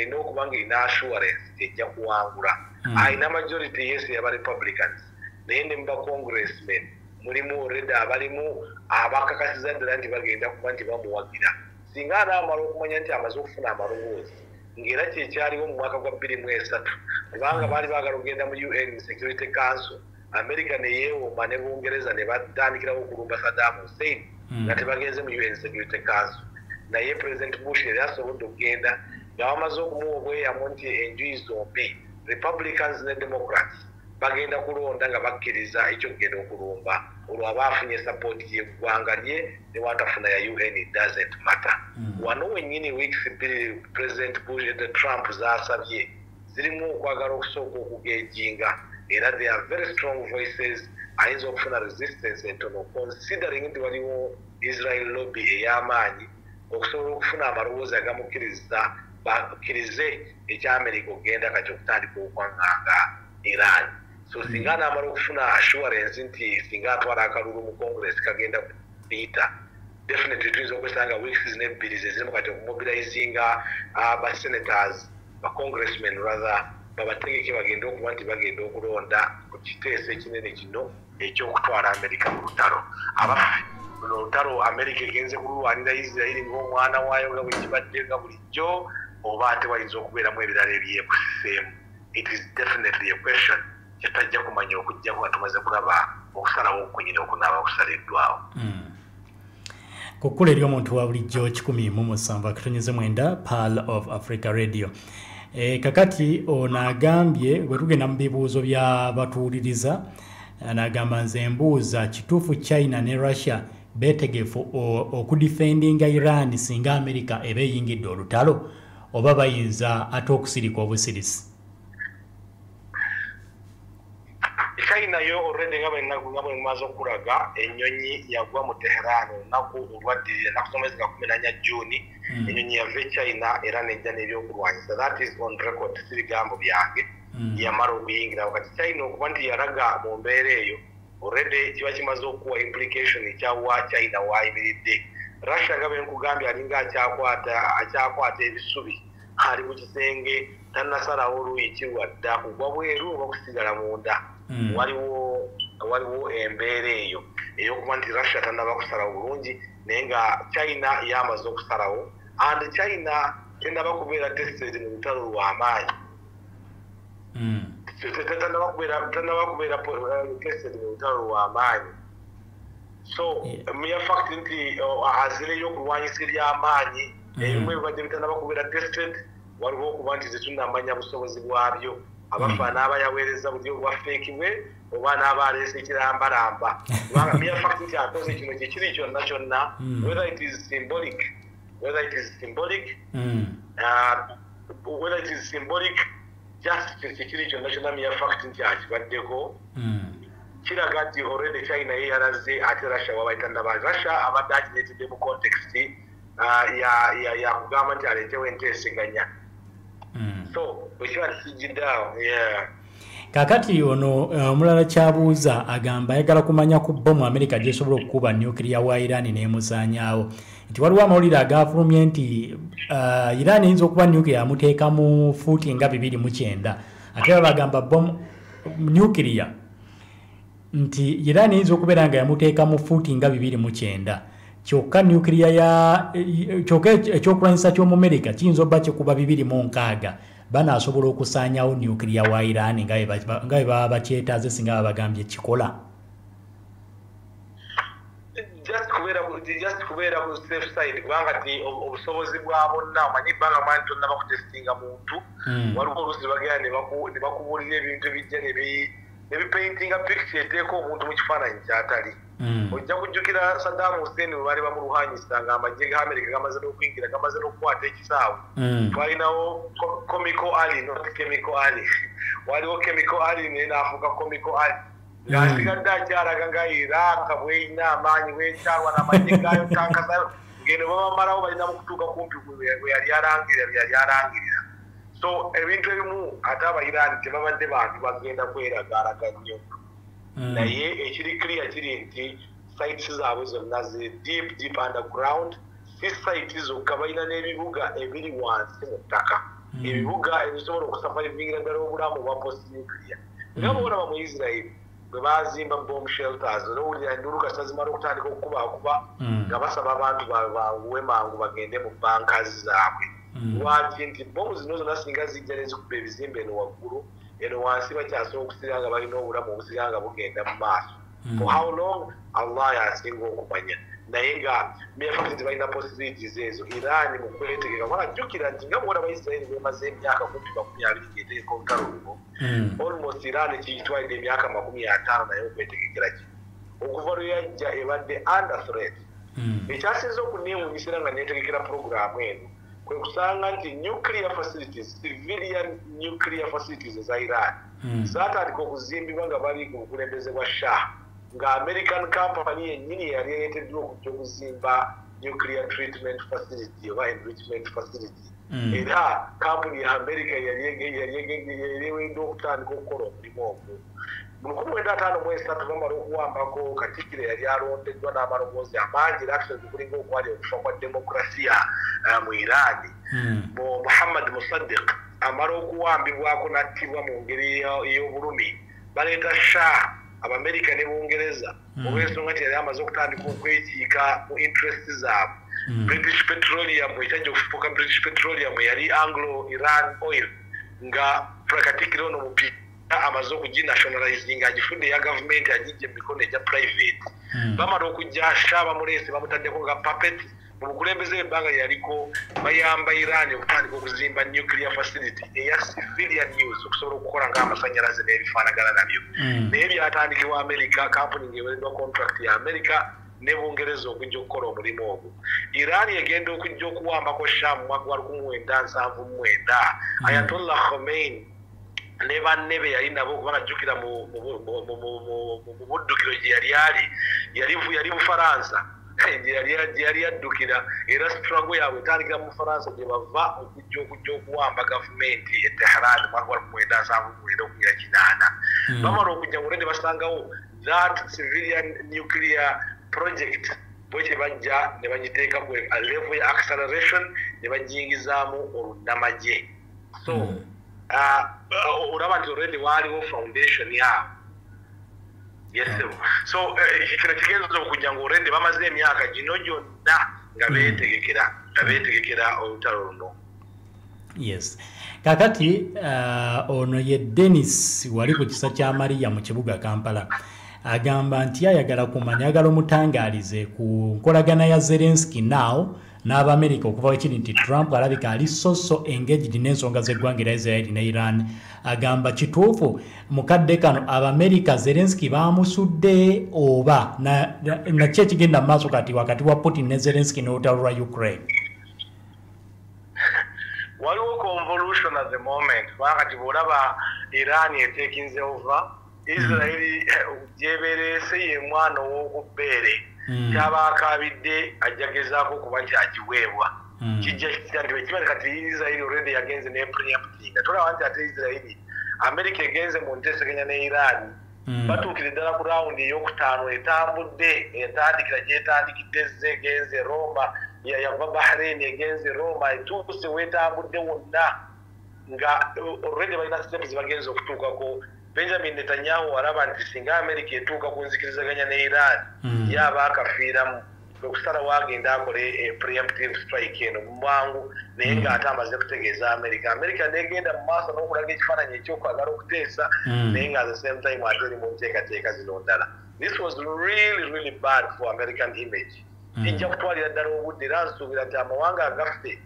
no kubanga ina assurance ejja kuwangula aina majority yes yaba Republicans naye ne mba congressmen mulimu already abalimu abakakasiza ddala nti bagenda kuba nti bamuwagira singa anaamala okumanya nti amaze okufuna amaloboozi ng'era kyekyaliwo mu mwaka gwa 2003 kubanga baali baagala okugenda mu UN Security Council America ne yeewoma ne Bungereza ne batandikirawo okulumba Saddam Hussein nga tebagenze mu UN Security Council naye President Bush yali asobodde okugenda nga bamaze okumuwa obweyamu nti enjuyi zombi Republicans ne Democrats bagenda kulonda nga bakkiriza ekyo kugenda okulumba olwo aba afunye support y'eggwanga lye ne watafuna ya UN it doesn't matter wano wennyini weeks bbiri President Bush ne Trump zaasabye zirimu okwagala okusooka okugejinga era they are very strong voices ayinza okufuna resistance entono considering nti waliwo Israel lobby ey'amaanyi okusobola okufuna amalowoozi agamukkiriza bakkirize ekyamerika okugenda kati okutandika okwaŋŋanga Iran so singa naamala okufuna assurance nti singa atwala akalulu mu Congress kagenda kuyita definitely tuyinza okwesanga weeks n'ebbiri ze zirimu kati okumobilizinga basenators bacongressmen rather babategeke bagenda okuba nti bagenda okulonda ku kiteeso ekinene kino ekyokutwala Amerika mu lutalo abaffe luno olutalo Amerika egenze kululwanira Israeli ng'omwana waayo nga bwe kibadde nga bulijjo oba ate wayinza okubeeramu ebirala ebyekusiseemu it is definitely a question kyetajja kumanya okujjaku nga tumaze kulaba okusalawo okunyina okunaaba kusaliddwawo ku kkula ery'omuntu wa bulijjo 107.9 Pearl of Africa Radio. Kakati ono agambye bwe tugenda mu bibuuzo by'abatuuliriza n'agamba nze mbuuza kituufu China ne Russia beetegefu okudifendinga Iran singa America eba eyingidde olutalo oba bayinza ate okusirika obusirisi. China yo already nga bwe mumaze okulaga ennyonyi yagwa mu Tehran olunaku olwaddirira nakusomezi nga 14 Juni ennyonyi yava China era nejja n'ebyokulwanyisa that is on record si bigambo byange yamala okuyingira wakati China okuba nti yalaga mu mbeera eyo already kiba kimaze okuwa implication ekyawa China waayimiridde Russia nga bwe nkugambye alinga akyakwata ebisubi ali ku kisenge tannasalawo oluuyi kirwadda kugwa bweru oba kusigala munda waliwo embeera eyo ey'okuba nti Russia tannaba kusalawo bulungi naye nga China yamaze okusalawo and China tennaba kubeera tested mu lutalo lw'amaanyi tannaba kubeera tested mu lutalo lw'amaanyi so mere fact nti azireyo okulwanyisa ery'amaanyi ebimu ebibadde bitannaba kubeera tested waliwo okuba nti tetunnamanya busobozi bwabyo abafaana abayaweereza buli obwafeekibwe oba n'aba aleese ekirambalamba kubanga mere fact nti akoze kino kyekiri kyonna kyonna whether it is symbolic just kyekiri kyonna kyonna mere fact nti akibaddeko kiraga nti already China ye yalaze ate Russia wabayitannaba Russia abadde akireetedde mu context ya kugamba nti aleetewo enteeseganya so wekiba tikijjiddeawo kakati ono omulala kyabuuza agamba ayagala kumanya ku bbomu America gyesobola okukuba nuclear wa Iran n'emusaanyaawo nti waliwo amawulire agafulumye nti Iran eyinza okuba nuclear amuteeka mu fuuti nga 29 ate bagamba bbomu nuclear nti Iran eyinza okubeera nga yamuteeka mu fuuti nga 29 kyokka nuclear kyokka ekyokulwanyisa ky'omu America kiyinza obba kikuba 26 banaasobola okusaanyawo nuclear wa Iran nga bwe baba bakyetaaze singa baba bagambye kikola just kubeera ku safe side kubanga ti obusobozi bwa bonna omanyi ebbanga mwani tonnaba kutestinga muntu waliwo oluusi bagenda ne bakubuulira ebintu ebijja nebipaintinga picture eteeka omuntu mu kifaananyi kyatali ojja kujjukira Saddam Hussein bwe baali bamuluhanyisa nga amagye ga America gamaze n'okuyingira gamaze n'okukwata ekisaawe twalinawo Comical Ali not Chemical Ali waliwo Chemical Ali naye n'afuuka Comical Ali ng'asigadde akyalaga nga Iraq bweyina amaanyi bwekyalwa n'amagye gaayo tankasayo ngeno babamalawo balina mu kutuuka kumpi bwe yali arangirira so ebintu ebimu ate Abayirani tebabadde bantu bagenda kweragaalaga nnyo naye ekiri clear kiri nti sites zaabwe zonna ziri deep underground si site zokka balina n'ebibuga ebiri wansi mu ttaka ebibuga ebisobola okusurvivingira ddala obulamu bwa post nuclear nga boolaba mu Israel bwe bazimba bomb shelters olowulira endulu kasita zimala okutandika okukubakuba nga basaba abantu banguwe mangu bagende mu bankazi zaabwe lwaki nti bomu zino zonna singa zijja nezikuba ebizimbe eno waggulu eno wansi bakyasobola okusira nga balina obulamu obusira nga bugenda mu maaso for how long Allah yasinga okumanya naye nga mefact balina possibilities ezo Iran mu kwetegeka balajjukira nti nga bwona Abaisirairi bemaze emyaka 20 ng'etegeka olutalo luno almost Iran kiyitwalidde emyaka 50 naye okwetegekera kino okuva lwe yajja ebadde under threat ekyasinza okuneewunyisira nga neetegekera puroguramu eno kwe kusanga nti nuclear facilities civilian nuclear facilities eza Iran zaatandika okuzimbibwa nga bali ku bukulembeze bwa Shah nga American company yennyini yali ereeteddwa okujja okuzimba nuclear treatment facility oba enrichment facility era kampuni ya America yali ewedde okutandika okukola omulimu ogwo mu 1953 bamala okuwambako Katikkiro yali alondeddwa n'amaloboozi amangi era kulinga okwali okufa kwa demokrasiya mu Iran Muhammad Musaddiq amala okuwambibwako n'attibwa mu ngeri ey'obulumi baleeta Shah Abamerika ne Bungereza olw'ensonga nti yali amaze okutandika okwekiika mu interest zaabwe British Petroleum ekyajja okufuuka British Petroleum yali Anglo Iran Oil nga Katikkiro ono mupi amaze okuginationalize nga agifudde ya government agijje mu mikono egya private bamala okujja Shah bamuleese bamutaddeko nga puppet mu bukulembeze ebbanga yaliko bayamba Iran okutandika okuzimba nuclear facility eya civilian use okusobola okukola ng'amasanyalaze n'ebifaanagana nabyo naye byatandikibwa America kampuni ng'ewereddwa contract ya America ne Bungereza okujja okukola omulimu ogwo Iran egenda okujja okuwambako Shah mu mwaka gwa 1979 Ayatollah Khomeini ne banne be yali nabo okuba najjukira mu buddukiro gye yali Bufaransa yali yaddukira era struggle yaabwe etandikira mu Bufaransa gye bava okujja okuwamba gavumenti e Tehran mu mwaka gwa 1978 bamala okujja mu lwende basangawo that civilian nuclear project bwekye bajja ne bagiteeka ku level ya acceleration ne bagiyingizaamu olunnamagye so olaba nti already waaliwo foundation yaabwe so kino kigenza okujja nga already bamaze emyaka gino gyonna nga beetegekera olutalo luno yes kakati ono ye Dennis wali ku kisa kya Maria mu kibuga Kampala agamba nti ayagala kumanya ayagala omutangaalize ku nkolagana ya Zelensky now n'Abamerika okuva wekiri nti Trump alabika ali so engaged n'ensonga z'eggwanga lya Israel ne Iran agamba kituufu mukadde kano Abamerika Zelensky bamusudde oba nakyo ekigenda mu maaso kati wakati wa Putin ne Zelensky n'olutalo lwa Ukraine waliwo convolution at the moment wakati bwolaba Iran etekinze over Israel gyebeerese ye mwana ow'okubbeere kyabakabidde ajagezaako okuba nti agiweebwa kijja kitya nti bwekibale kati Israel already yagenze ne preemptinga tolaba nti ate Israel America egenze mu nteeseganya ne Iran batuukire ddala ku rawundi ey'okutaano etambudde etandikira gyetandikidde egenze Roma yava Bahrain egenze Roma etuuse wetambudde wonna nga already balina steps bagenze okutuukako Benjamin Netanyahu alaba nti singa America etuuka ku nzikirizaganya ne Iran yaba akafiiramu okusala wagenda akole preemptive strike eno mu bwangu naye ng'ate amaze kutegeeza America negenda mu maaso n'okulaga ekifaananyi ekyokwagala okuteesa naye nga at the same time ate eri mu nteekateeka zino ndala. This was really bad for American image. Kijja kutwalira ddala obudde era nsuubira nti amawanga agaffe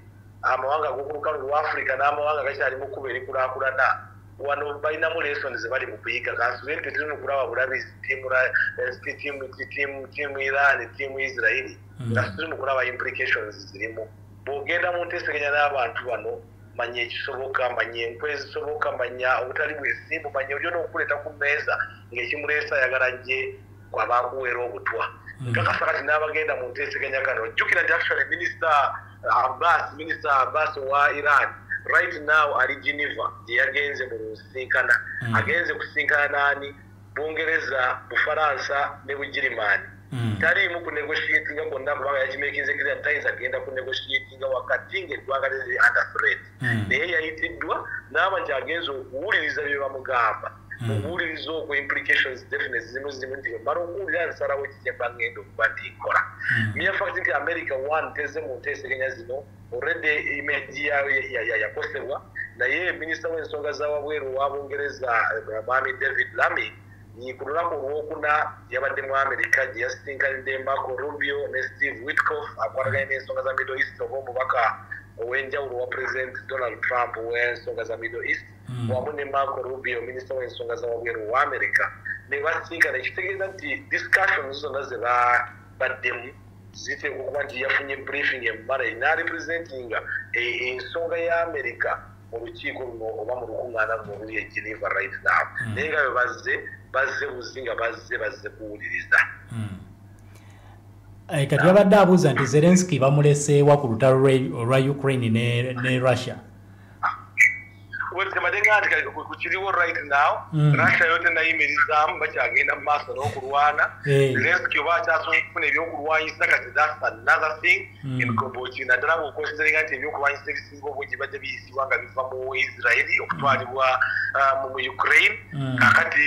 amawanga ag'okulukalu lwa Africa n'amawanga gakyali mu kkuba erikulaakulana wano balinamu lessons bali mu kuyiga kansuubire nti tulina okulaba bulabizi tiimu Iran tiimu Israeli nga tuli mu kulaba implications zirimu bw'ogenda mu nteeseganya n'abantu bano manya ekisoboka manya enkwe ezisoboka manya obutali bwesimbu manya olyona okuleeta ku mmeeza ng'ekimuleesa ayagala gye kwabakuweera obutwa nkakasa kati n'abagenda mu nteeseganya kano jjukira nti actually Minister Abbas wa Iran right now ali Geneva gye yagenze mu kusinkana agenze kusinkana nani Bungereza Bufaransa ne Bugirimani tali mu ku negotiating konna kubanga yakimekinze kiriya times agenda ku negotiating wakati ng'eggwanga liri under threat naye yayitiddwa n'abantu agenza okuwuliriza bye bamugamba okuwuliriza okwo implications definite zimu nti bamala okuwulira nsalawo kijjemba ngenda okuba nti nkola mere fact nti America one teze mu nteeseganya zino already image yayo yakosebwa naye minisita w'ensonga za wabweru wa Bungereza Mwami David Lammy ku lunaku olwokuna yabadde mu America gye yasinkanidde Marco Rubio ne Steve Witkoff akwataganye n'ensonga za Middle East oba omubaka ow'enjawulo wa President Donald Trump w'ensonga za Middle East wamu ne Marco Rubio minisita w'ensonga za wabweru wa America ne basinkana ekitegeeza nti discussions zonna ze baddemu ziteekwa okuba nti yafunye briefing emmala ina representinga ensonga ya America mu lukiiko luno oba mu lukuŋŋaana luno oluli e Geneva right now naye nga bwe bazze buzi nga bazze kuwuliriza kati yabadde abuuza nti Zelensky bamuleseewa ku lutalo lwa Ukraine ne Russia wetemadenga nti kukiriwo right now Russia yote nayimirizaamu bakyagenda mu maaso n'okulwana Zelensky oba akyasobola okufuna ebyokulwanyisa kati that's another thing enkoboki naddala ng'okonsideringa nti ebyokulwanyisa ebisinga obungi badde biyisibwa nga biva mu Israeli okutwalibwa mu Ukraine kakati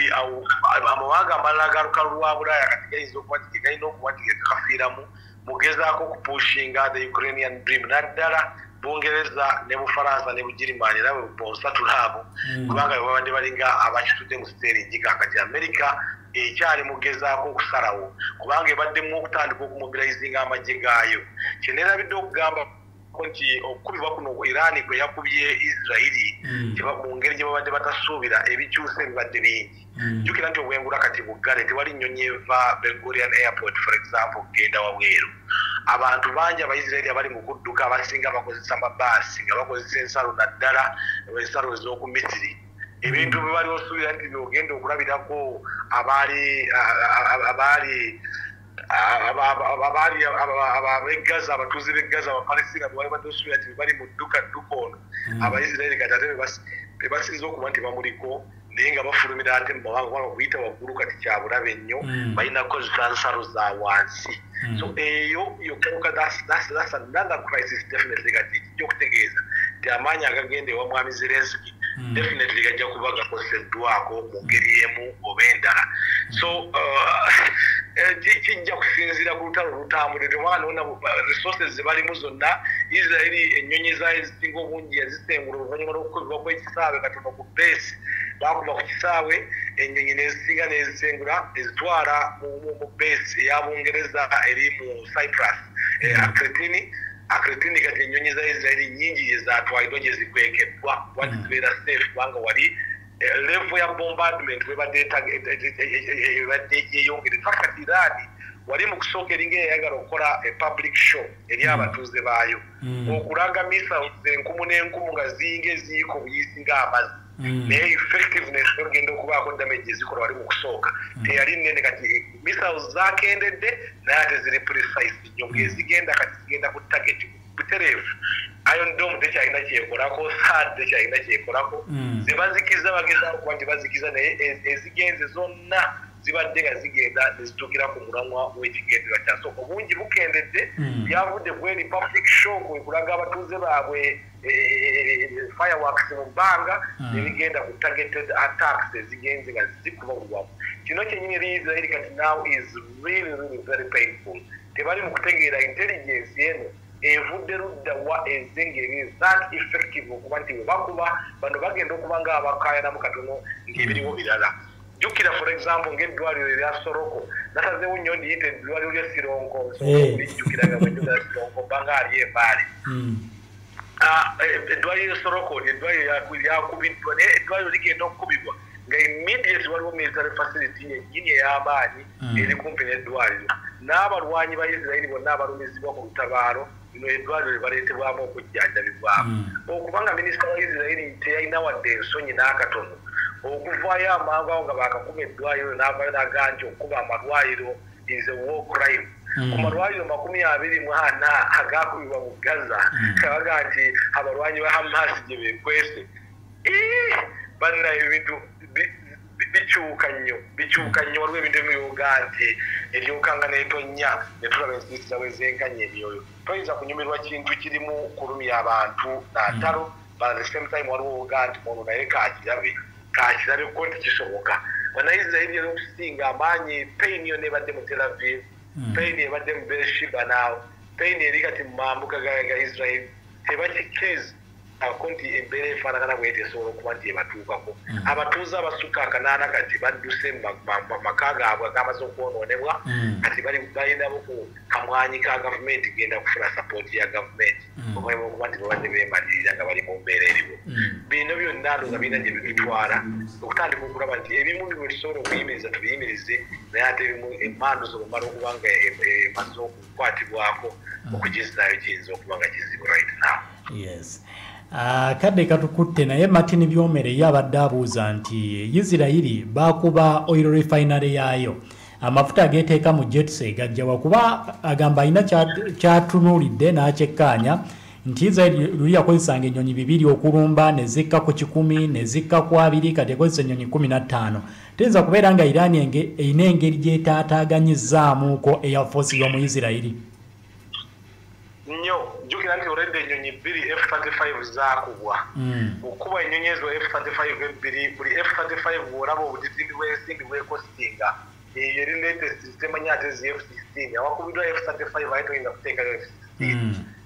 amawanga amalala ga lukalu lwa Bulaaya kati gayinza okuba nti galina okuba nti gekakafiiramu mugezaako okupushinga the Ukrainian dream naddala Bungereza ne Bufaransa ne Bugirimani nabo bonsatula abo kubanga babadde balinga abakitudde mu stage kakati America ekyali mugezaako okusalawo kubanga ebaddemu okutandika okumobilizinga amagye gaayo kyenerabidde okugamba nti okukubibwa kuno Iran kwe yakubye Israeli mu ngeri gye babadde batasuubira ebikyusa ebibadde bingi jjukira nti obwengula kati buggale tewali nnyonyi eva Ben Gurion Airport for example kugenda wabweru abantu bangi Abaisirairi abali mu kudduka abasinga bakozesa mabaasi nga bakozesa ensalo naddala ensalo ez'oku Misiri ebintu bwe bali osuubira nti byogenda okulabirako abegaza abatuuze b'egaza abapalestina bwe bali badosuubira nti bali mu dduka ono Abaisirairi kati ate bebasinza okuba nti bamuliko naye nga bafulumira ate mu mawanga kubanga okuyita waggulu kati kyabulabe nnyo balina kukozesa nsalo za wansi so eyo that's another crisis definitely kati kijja okutegeeza nti amaanyi agagenda ewa Mwami Zelensky definitely gajja kuba gakoseddwako mu ngeri emu oba endala so kijja kusinziira ku lutalo olutambule tewanoona resources zebalimu zonna Israeli ennyonyi zaayo ezisinga obungi yazisengula oluvannyuma lw'okukubibwa kw'ekisaawe katono ku base bakuba ku kisaawe ennyonyi nezisinga nezisengula ezitwala mu base eya Bungereza eri mu Cyprus Akretini kati ennyonyi za Israeli nyingi gye zaatwaliddwa gye zikwekeddwa kuba zibeera safe kubanga wali level ya bombardment webadde yeyongere fakati Iran wali mu kusooka eringa eyayagala okukola public show eri abatuuze baayo okulaga missiles enkumu n'enkumu nga ziyinga eziyiika obuyisi ng'amazzi naye effectiveness yogenda okubaako damage ezikola wali mu kusooka teyali nnene kati missiles zakendedde naye ate ziri precise nnyo ng'ezigenda kati zigenda ku target butereevu Iron Dome tekyalina kyekolako SAD tekyalina kyekolako zebazikiza bagezaako kuba nti bazikiza naye ezigenze zonna zibadde nga zigenda nezituukira ku mulamwa w'ekigendera kyaso obungi bukendedde byavudde kweri public show kwe kulaga abatuuze baabwe fireworks mu bbanga nebigenda ku targeted attacks ezigenze nga zikuba bulwamu kino kyenyini Israeli kati now is really very painful tebali mu kutegeera intelligence eno evudde ludda wa ezengeri that effective okuba nti bwe bakuba bano bagenda okuba nga abakaayanamu katono ng'ebiriwo birala jukira for example ng'eddwaliro erya Soroko nasazeewo nnyo ndiyita eddwaliro lya Sironko lijjukira nga bwenjogera Sironko mbanga ali embaali eddwaliro Soroko eddwaliro lyakubiddwa naye eddwaliro ligenda okukubibwa nga immediate waliwo military facility yennyini ey'amaanyi eri kumpi n'eddwaliro n'abalwanyi ba Israeli bonna abalumizibwa ku lutabaalo bino eddwaliro lye baleetebwamu okujjanjabibwamu okubanga minisita wa Israeli teyalina wadde ensonyi n'akatono okuvaayo amangu awo nga baakakuma eddwaliro n'avaayo n'aganja okukuba amalwaliro is a war crime ku malwaliro 24 agakubibwa mu Gaza kabaga nti abalwanyi ba Hamas gye beekwese bannayo ebintu bikyuka nnyo waliwo ebintu ebiyoga nti eryokanga n'etonya ne tulaba ensiisa wezenkanya ebyoyo toyinza kunyumirwa kintu kirimu kulumya abantu natalo but at the same time waliwo oga nti ono naye kakirabe ko tekisoboka banaisirairi erokusinga amaanyi pain yo nebadde mu Tel Aviv pain ebadde mu Beersheba naawo pain eri kati mu mambuka ga Israel tebakikiriza konti embeera efaanagana bwete esobola okuba nti ebatuukako abatuuze abasukka akanaana kati badduse mu maka gaabwe agamaze okwonoonebwa kati balinabo ku kamwanyi ka gavumenti genda kufuna sapooti ya gavumenti omulimu okuba nti babadde beemalirira nga bali mu mbeera eriwo bino byonna ndooza birina gye bitutwala okutandika okulaba nti ebimu bwe tusobola okuyimiriza tubiyimirize naye ate ebimu emmandu z'omumala okuba nga emaze okukwatibwako okugizaayo kiyinza okuba nga kizibu right now. Yes. Kadde katukutte naye Martin Byomere yabadde abuuza nti Isirairi bakuba oil refinery yaayo amafuta ageteeka mu jets gajja wakuba agamba alina kyatunuulidde n'akyekkaanya nti Isirairi luli yakozesanga ennyonyi 2 okulumba ne zikka ku 10 ne zikka ku 2 kati ekozesa ennyonyi 15 teyinza kubeera nga Iran erina engeri gyetaataaganyizaamuko Air Force y'omu Isirairi. Nnyo jjukira nti olwedde ennyonyi 2 F-35 zaakubwa okuba ennyonyi ezo F-35 2 buli F-35 bw'olaba obudizindi bw'ensimbi bwekostinga eyo eri latest temanyi ate zi F-16 awakubiddwa F-35 aye toyinza kuteekayo F-16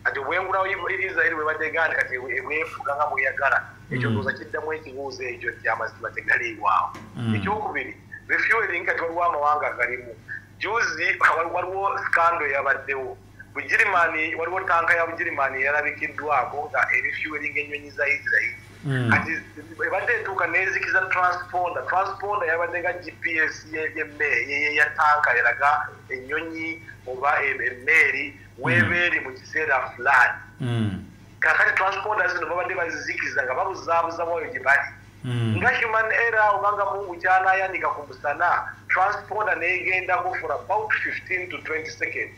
ati obwengulawo Isirairi bwebadde gandi kati ebwefuga nga bweyagala ekyo ndowooza kiddamu ekibuuzo ekyo nti amazima tegaliiwaawo. Ekyokubiri refueling kati waliwo amawanga galimu juzi waliwo skando yabaddewo Bugirimani waliwo tanka ya Bugirimani yalabikiddwako nga erifueling ennyonyi za Isirairi kati ebadde etuuka nezikiza transponder yabadde nga GPS ya tanka yalaga ennyonyi oba emmeeri weebeeri mu kiseera fulani kakati transponder zino babadde bazizikiza nga babuzaabuza bwayo gye bali nga human error obanga mungu kyanayanika ku musana transponder neegendako for about 15 to 20 seconds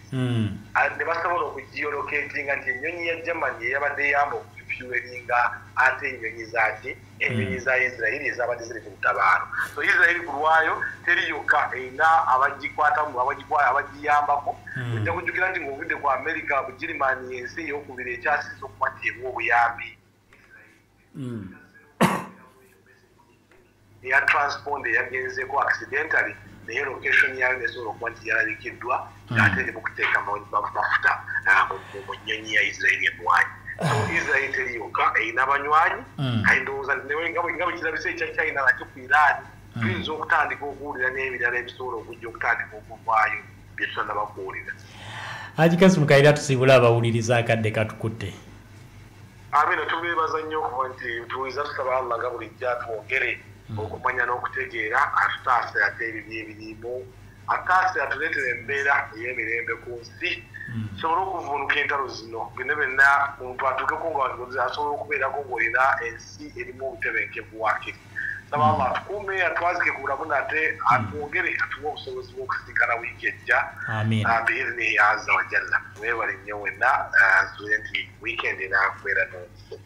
ne basobola okugiyolocatinga nti ennyonyi ya Germany eyabadde eyamba okufuelinga ate ennyonyi zaki ennyonyi za Isirairi ezabadde ziri ku lutabaalo. So Isirairi ku lwayo teri yokka erina abagikwatamu abagiyambako ojja kujjukira nti ng'ovudde ku America Bugirimani ensi ey'okubiri ekyasiza okuba nti ewa obuyambi ya transponder yagenzeeko accidentally naye location yayo nesobola okuba nti yalabikiddwa ate eri mu kuteeka mafuta mu nnyonyi ya Isirairi emwanyi. So Isirairi teri yokka erina abanywanyi kale ndowooza nga bwe kirabisa ekya China nakyo ku Iran tuyinza okutandika okuwulira n'ebirala ebisobola okujja okutandika okuvaayo bye tutannaba kuwulira. Haji Kassim Kayiira tusiibula abawuliriza akadde katukutte. Amina tubeebaza nnyo okuba nti tuwuliza tusaba Allah nga bulijjo atwongere okumanya n'okutegeera atutaase ate ebibi ebirimu ataase atuleetera embeera ey'emirembe ku nsi tusobole okuvuunuka entalo zino bino byonna omuntu atuukeko nga asobola okubeerako ng'olina ensi erimu obutebenkevu wakiri. Saba Allah atukuume atwazike ku bulamu nate atwongere atuwe obusobozi bw'okusinkana wiiki ejja biiznihi azza wa jalla. Weebale nnyo wenna nsuubire nti wiikendi enaakubeera n'omuso.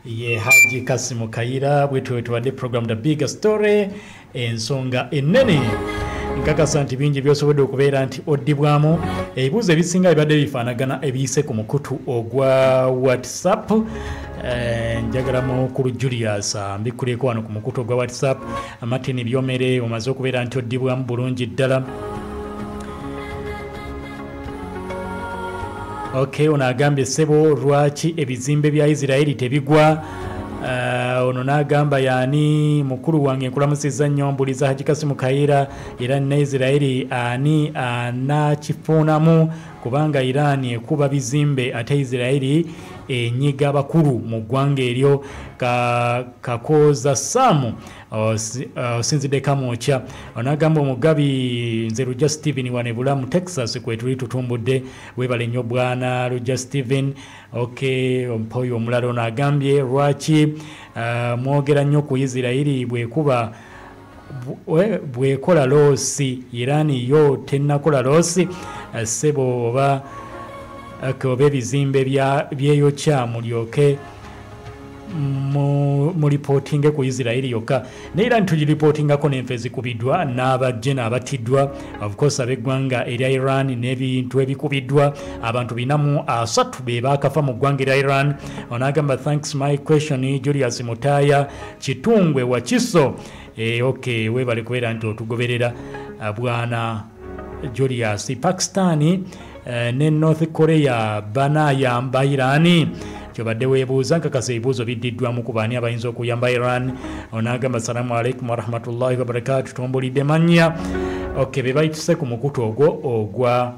Ye Haji Kassim Kayiira bwetwe tuwadde program The Big Story ensonga ennene nkakasa nti bingi byosobodde okubeera nti oddibwamu ebibuuzo ebisinga bibadde bifaanagana ebiyise ku mukutu ogwa WhatsApp njagala mukulu Julius mbikkuleko wano ku mukutu ogwa WhatsApp Martin Byomere omaze okubeera nti oddibwamu bulungi ddala. Okay, ono agambye ssebo lwaki ebizimbe bya Isirairi tebigwa. Ono n'agamba yaani mukulu wange nkulamusizza nnyo mbuliza Haji Kassim Kayiira era ne Isirairi ani anakifunamu kubanga Iran ekuba bizimbe ate Isirairi enyiga bakulu mu ggwanga eryo kakoza Samu osinzidde kamwokya. Onagamba omugabi nze Lujja Steven wanebula mu Texas kwe tuli tutumbudde webale nnyo bwana Lujja Steven. Okay, ompoyo omulala onagambye lwaki mwogera nnyo ku Isirairi bwekola loosi Iran yo tennakola loosi ssebo oba ebizimbe byeyokya mulyoke mu reporting ku Israel yokka ne Iran tugiriportingako n'enfe ezikubiddwa n'abajje n'abatiddwa of course ab'eggwanga erya Iran n'ebintu ebikubiddwa abantu 403 be baakafa mu ggwanga erya Iran. Onagamba thanks my question Julius Mutaya Kitungwe wa Kiso okay webale kubeera nti otugoberera bwana Julius. Pakistani ne North Korea banayamba Irani kyobadde weebuuza nkakasa ebibuuzo biddiddwamu ku baani abayinza okuyamba Iran. Onagamba salamu alaikum warahmatullahi wabarakatu tumbulidde mannya okay bebayitise ku mukutu ogwa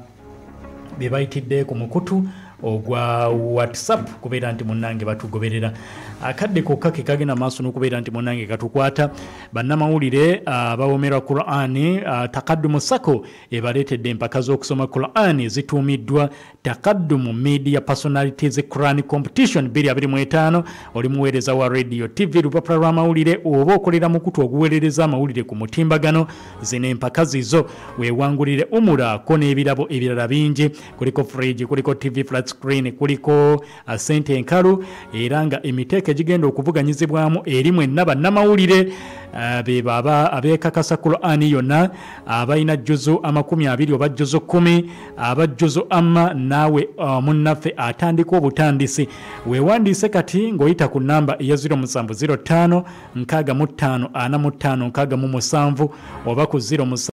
bebayitidde ku mukutu ogwa WhatsApp kubeera nti munnange batugoberera akadde kokka ke kagenda maaso n'okubeera nti munnange katukwata bannamawulire bawomerwa Qur'ani Takaddumu Sako ebaleetedde empaka z'okusoma Qur'ani zituumiddwa Takaddumu Media Personalities Quran Competition 2025 oli muweereza wa Radio TV lupapula lw'amawulire oba okolera mukutu oguweerereza amawulire ku mutimbagano zino empaka zizo weewangulire umulako n'ebirabo ebirala bingi kuliko fridge kuliko TV flat screen kuliko sente enkalu era nga emiteeke gigenda okuvuganyizibwamu erimu ennaba namawulire be baba abekakasa Qur'ani yonna abayina jjuzu 20 oba jjuzu 10 abajjuzu amma nawe munnaffe atandika obutandisi weewandiise kati ng'oyita ku namba eya 0705 65 45 67 oba ku 07